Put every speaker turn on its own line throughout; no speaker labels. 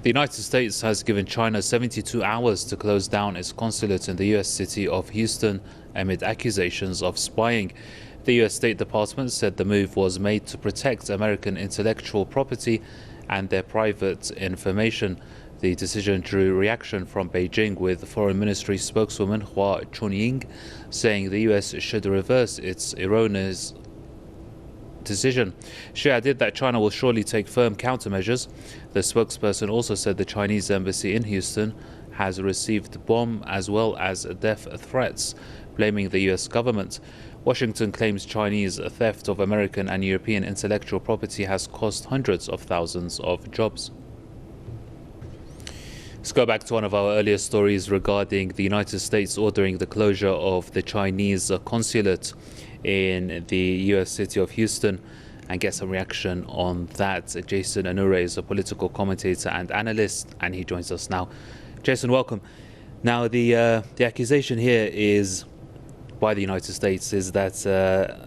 The United States has given China 72 hours to close down its consulate in the U.S. city of Houston amid accusations of spying. The U.S. State Department said the move was made to protect American intellectual property and their private information. The decision drew reaction from Beijing, with Foreign Ministry spokeswoman Hua Chunying saying the U.S. should reverse its erroneous decision. She added that China will surely take firm countermeasures. The spokesperson also said the Chinese embassy in Houston has received bomb as well as death threats, blaming the U.S. government. Washington claims Chinese theft of American and European intellectual property has cost hundreds of thousands of jobs. Let's go back to one of our earlier stories regarding the United States ordering the closure of the Chinese consulate in the U.S. city of Houston and get some reaction on that. Jason Unruhe is a political commentator and analyst, and he joins us now. Jason, welcome. Now, the accusation here is by the United States is that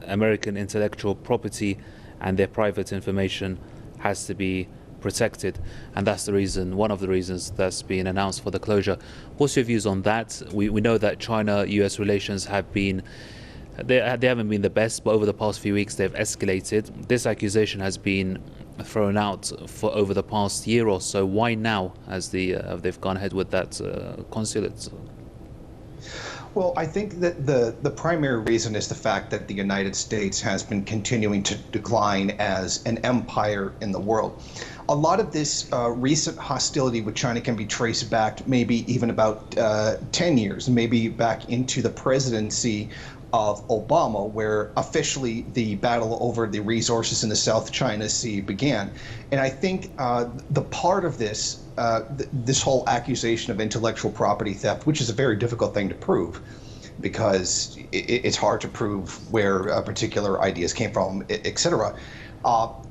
American intellectual property and their private information has to be protected, and that's the reason, one of the reasons that's been announced for the closure. What's your views on that? We know that China-US relations have been, they haven't been the best, but over the past few weeks they've escalated. This accusation has been thrown out for over the past year or so. Why now, as they've gone ahead with that consulate?
Well, I think that the primary reason is the fact that the United States has been continuing to decline as an empire in the world. A lot of this recent hostility with China can be traced back maybe even about 10 years, maybe back into the presidency of Obama, where officially the battle over the resources in the South China Sea began. And I think the part of this, this whole accusation of intellectual property theft, which is a very difficult thing to prove, because it's hard to prove where particular ideas came from, etc.,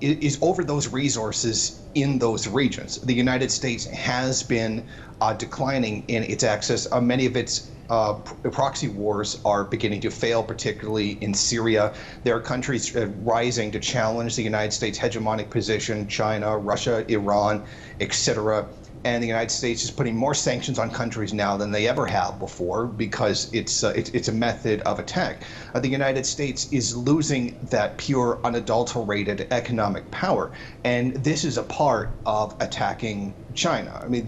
is over those resources in those regions. The United States has been declining in its access. Many of its proxy wars are beginning to fail, particularly in Syria. There are countries rising to challenge the United States' hegemonic position: China, Russia, Iran, etc. And the United States is putting more sanctions on countries now than they ever have before, because it's a method of attack. The United States is losing that pure, unadulterated economic power, and this is a part of attacking China. I mean,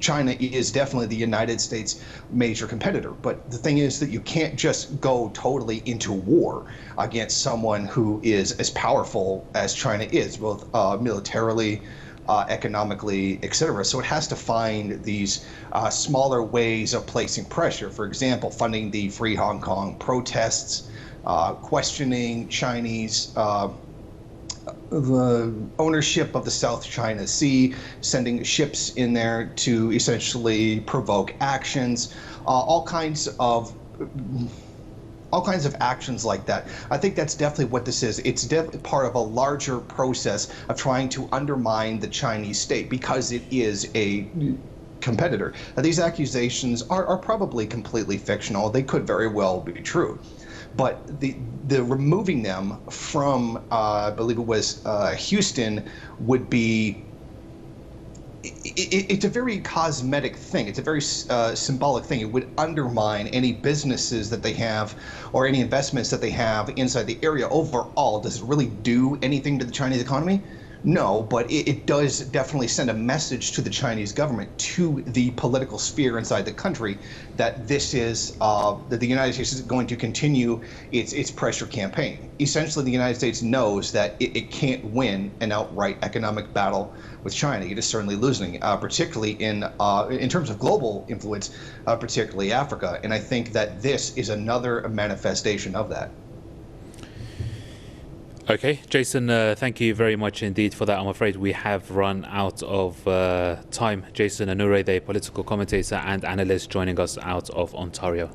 China is definitely the United States' major competitor, but the thing is that you can't just go totally into war against someone who is as powerful as China is, both militarily, economically, etc. So it has to find these smaller ways of placing pressure. For example, funding the Free Hong Kong protests, questioning Chinese the ownership of the South China Sea, sending ships in there to essentially provoke actions, all kinds of actions like that. I think that's definitely what this is. It's definitely part of a larger process of trying to undermine the Chinese state, because it is a competitor. Now, these accusations are probably completely fictional. They could very well be true. But the removing them from, I believe it was Houston, would be, it's a very cosmetic thing. It's a very symbolic thing. It would undermine any businesses that they have or any investments that they have inside the area. Overall, does it really do anything to the Chinese economy? No, but it does definitely send a message to the Chinese government, to the political sphere inside the country, that this is that the United States is going to continue its pressure campaign. Essentially, the United States knows that it can't win an outright economic battle with China. It is certainly losing, particularly in terms of global influence, particularly Africa. And I think that this is another manifestation of that.
Okay, Jason, thank you very much indeed for that. I'm afraid we have run out of time. Jason Unruhe, the political commentator and analyst, joining us out of Ontario.